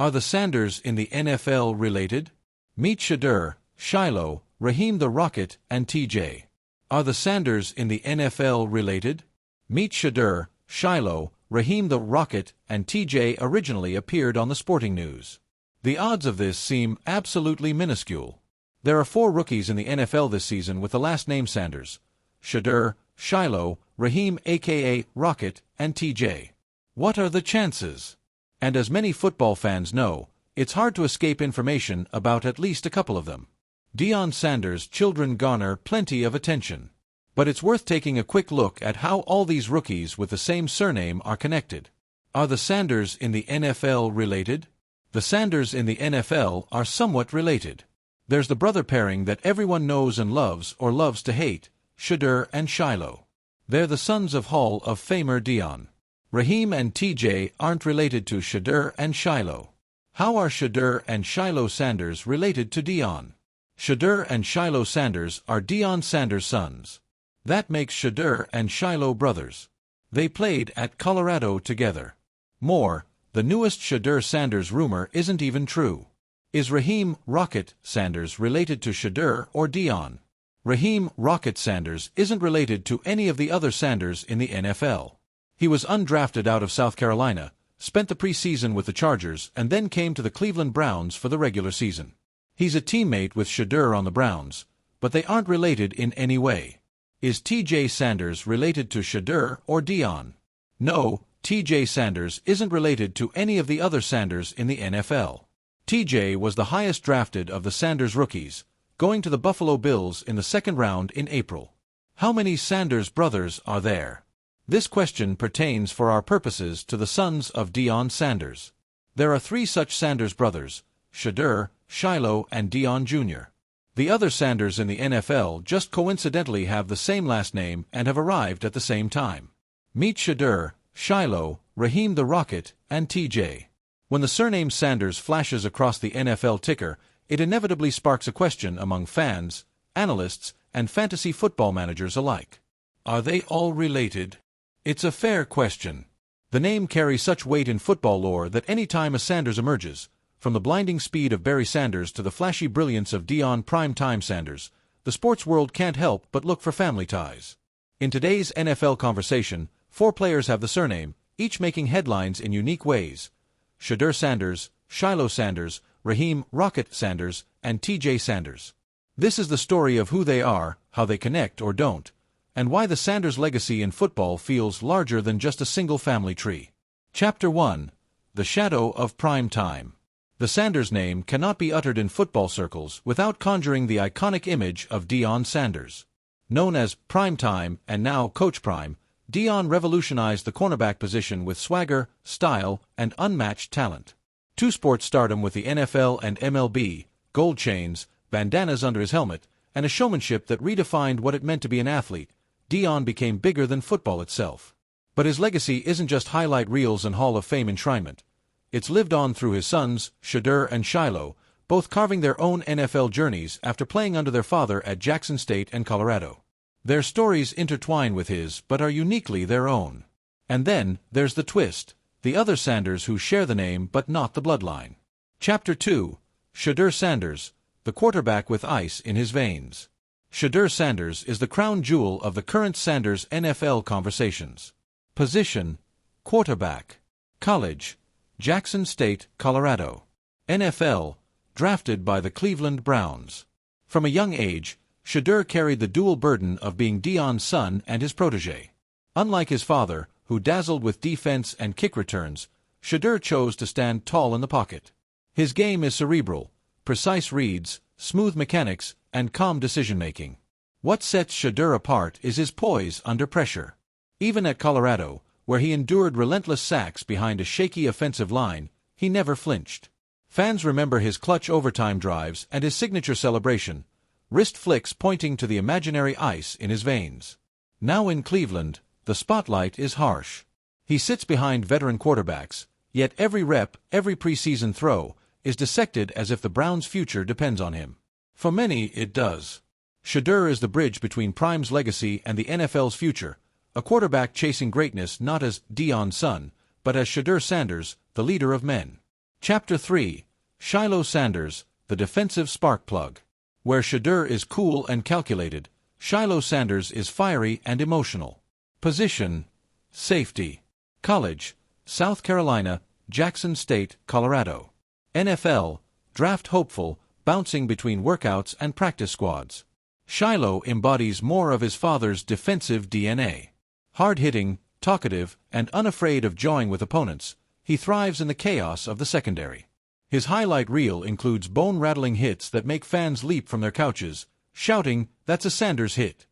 Are the Sanders in the NFL related? Meet Shedeur, Shilo, Raheim the Rocket, and TJ. Are the Sanders in the NFL related? Meet Shedeur, Shilo, Raheim the Rocket, and TJ originally appeared on the Sporting News. The odds of this seem absolutely minuscule. There are 4 rookies in the NFL this season with the last name Sanders: Shedeur, Shilo, Raheim aka Rocket, and TJ. What are the chances? And as many football fans know, it's hard to escape information about at least a couple of them. Deion Sanders' children garner plenty of attention. But it's worth taking a quick look at how all these rookies with the same surname are connected. Are the Sanders in the NFL related? The Sanders in the NFL are somewhat related. There's the brother pairing that everyone knows and loves or loves to hate, Shedeur and Shilo. They're the sons of Hall of Famer Deion. Raheim and TJ aren't related to Shedeur and Shilo. How are Shedeur and Shilo Sanders related to Deion? Shedeur and Shilo Sanders are Deion Sanders' sons. That makes Shedeur and Shilo brothers. They played at Colorado together. More, the newest Shedeur Sanders rumor isn't even true. Is Raheim Rocket Sanders related to Shedeur or Deion? Raheim Rocket Sanders isn't related to any of the other Sanders in the NFL. He was undrafted out of South Carolina, spent the preseason with the Chargers, and then came to the Cleveland Browns for the regular season. He's a teammate with Shedeur on the Browns, but they aren't related in any way. Is TJ Sanders related to Shedeur or Deion? No, TJ Sanders isn't related to any of the other Sanders in the NFL. TJ was the highest drafted of the Sanders rookies, going to the Buffalo Bills in the 2nd round in April. How many Sanders brothers are there? This question pertains for our purposes to the sons of Deion Sanders. There are 3 such Sanders brothers: Shedeur, Shilo, and Deion Jr. The other Sanders in the NFL just coincidentally have the same last name and have arrived at the same time. Meet Shedeur, Shilo, Raheim the Rocket, and TJ. When the surname Sanders flashes across the NFL ticker, it inevitably sparks a question among fans, analysts, and fantasy football managers alike. Are they all related? It's a fair question. The name carries such weight in football lore that any time a Sanders emerges, from the blinding speed of Barry Sanders to the flashy brilliance of Deion Prime-Time Sanders, the sports world can't help but look for family ties. In today's NFL conversation, 4 players have the surname, each making headlines in unique ways: Shedeur Sanders, Shilo Sanders, Raheim Rocket Sanders, and TJ Sanders. This is the story of who they are, how they connect or don't, and why the Sanders legacy in football feels larger than just a single family tree. Chapter 1: The Shadow of Prime Time. The Sanders name cannot be uttered in football circles without conjuring the iconic image of Deion Sanders. Known as Prime Time and now Coach Prime, Deion revolutionized the cornerback position with swagger, style, and unmatched talent. Two-sport stardom with the NFL and MLB, gold chains, bandanas under his helmet, and a showmanship that redefined what it meant to be an athlete, Deion became bigger than football itself. But his legacy isn't just highlight reels and Hall of Fame enshrinement. It's lived on through his sons, Shedeur and Shilo, both carving their own NFL journeys after playing under their father at Jackson State and Colorado. Their stories intertwine with his, but are uniquely their own. And then, there's the twist: the other Sanders who share the name but not the bloodline. Chapter 2: Shedeur Sanders, the quarterback with ice in his veins. Shedeur Sanders is the crown jewel of the current Sanders NFL conversations. Position: quarterback. College: Jackson State, Colorado. NFL: drafted by the Cleveland Browns. From a young age, Shedeur carried the dual burden of being Deion's son and his protege. Unlike his father, who dazzled with defense and kick returns, Shedeur chose to stand tall in the pocket. His game is cerebral: precise reads, smooth mechanics, and calm decision-making. What sets Shedeur apart is his poise under pressure. Even at Colorado, where he endured relentless sacks behind a shaky offensive line, he never flinched. Fans remember his clutch overtime drives and his signature celebration, wrist flicks pointing to the imaginary ice in his veins. Now in Cleveland, the spotlight is harsh. He sits behind veteran quarterbacks, yet every rep, every preseason throw, is dissected as if the Browns' future depends on him. For many, it does. Shedeur is the bridge between Prime's legacy and the NFL's future, a quarterback chasing greatness not as Deion's son, but as Shedeur Sanders, the leader of men. Chapter 3: Shilo Sanders, the defensive spark plug. Where Shedeur is cool and calculated, Shilo Sanders is fiery and emotional. Position: safety. College: South Carolina, Jackson State, Colorado. NFL: draft hopeful, bouncing between workouts and practice squads. Shilo embodies more of his father's defensive DNA. Hard-hitting, talkative, and unafraid of jawing with opponents, he thrives in the chaos of the secondary. His highlight reel includes bone-rattling hits that make fans leap from their couches, shouting, "That's a Sanders hit."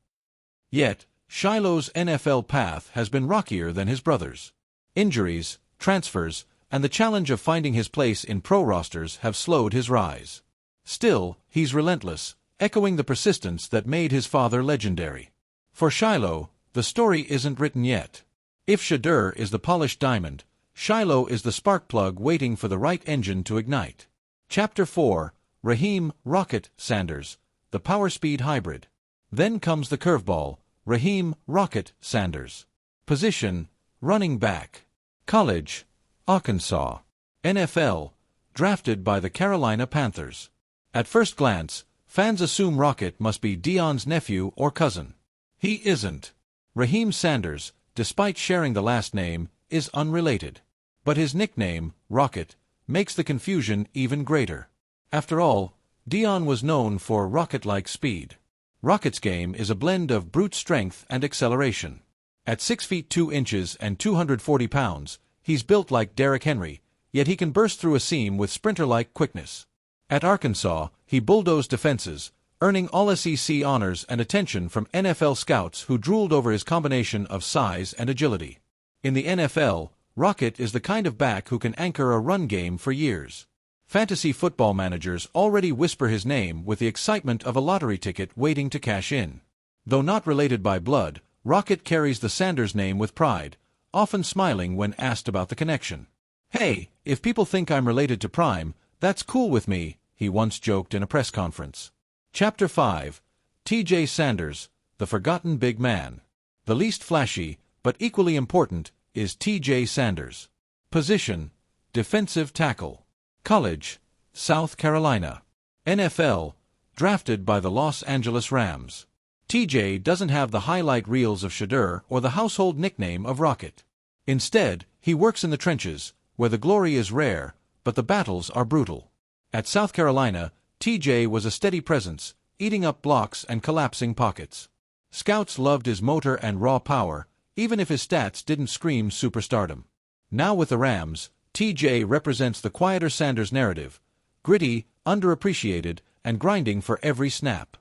Yet, Shilo's NFL path has been rockier than his brother's. Injuries, transfers, and the challenge of finding his place in pro rosters have slowed his rise. Still, he's relentless, echoing the persistence that made his father legendary. For Shilo, the story isn't written yet. If Shedeur is the polished diamond, Shilo is the spark plug waiting for the right engine to ignite. Chapter 4: Raheim Rocket Sanders, the power-speed hybrid. Then comes the curveball, Raheim Rocket Sanders. Position: running back. College: Arkansas. NFL: drafted by the Carolina Panthers. At first glance, fans assume Rocket must be Deion's nephew or cousin. He isn't. Raheim Sanders, despite sharing the last name, is unrelated. But his nickname, Rocket, makes the confusion even greater. After all, Deion was known for rocket-like speed. Rocket's game is a blend of brute strength and acceleration. At 6 feet 2 inches and 240 pounds, he's built like Derrick Henry, yet he can burst through a seam with sprinter-like quickness. At Arkansas, he bulldozed defenses, earning All-SEC honors and attention from NFL scouts who drooled over his combination of size and agility. In the NFL, Rocket is the kind of back who can anchor a run game for years. Fantasy football managers already whisper his name with the excitement of a lottery ticket waiting to cash in. Though not related by blood, Rocket carries the Sanders name with pride, often smiling when asked about the connection. "Hey, if people think I'm related to Prime, that's cool with me," he once joked in a press conference. Chapter 5: T.J. Sanders, the forgotten big man. The least flashy, but equally important, is T.J. Sanders. Position: defensive tackle. College: South Carolina. NFL: drafted by the Los Angeles Rams. T.J. doesn't have the highlight reels of Shedeur or the household nickname of Rocket. Instead, he works in the trenches, where the glory is rare, but the battles are brutal. At South Carolina, T.J. was a steady presence, eating up blocks and collapsing pockets. Scouts loved his motor and raw power, even if his stats didn't scream superstardom. Now with the Rams, T.J. represents the quieter Sanders narrative, gritty, underappreciated, and grinding for every snap.